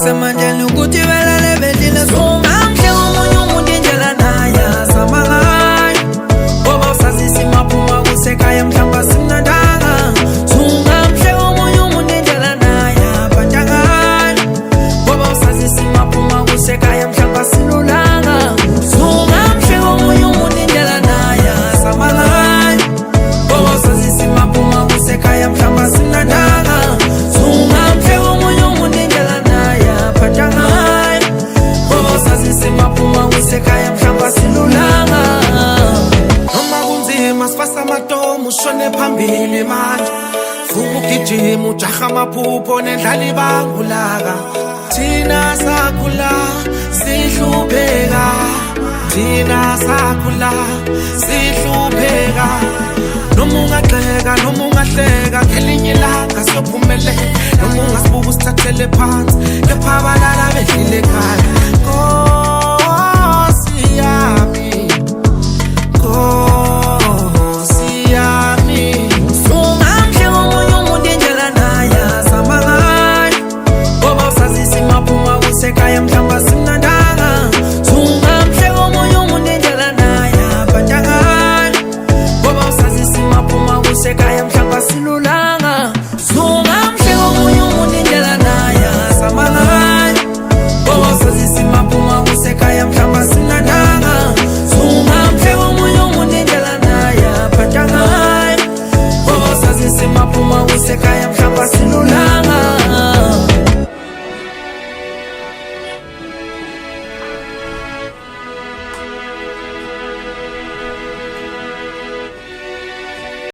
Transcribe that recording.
Semanjeni ukuthi belale bedile songamhle omunye umuntu indlela naye samangayo ngoba usazisi maphuma kusekhaya mhlamba simnandanga songamhle omunye umuntu indlela naye abantangani ngoba usazisi maphuma kusekhaya mhlamba silulanga songamhle omunye umuntu indlela naye samangayo ngoba usazisi maphuma kusekhaya mhlamba simnandanga songamhle omunye umuntu indlela sekhaya mhlamba silulanga noma kunzima sifasa amatomu ushone phambili manje vuka ugijima ujaha amaphupho nendlala ibangulaka thina sakhula sihlupheka thina sakhula sihlupheka noma ungagxeka noma ungahleka ngelinye ilanga siyophumelela noma ungasibuka usithathele phansi kepha abalala bedlile ekhaya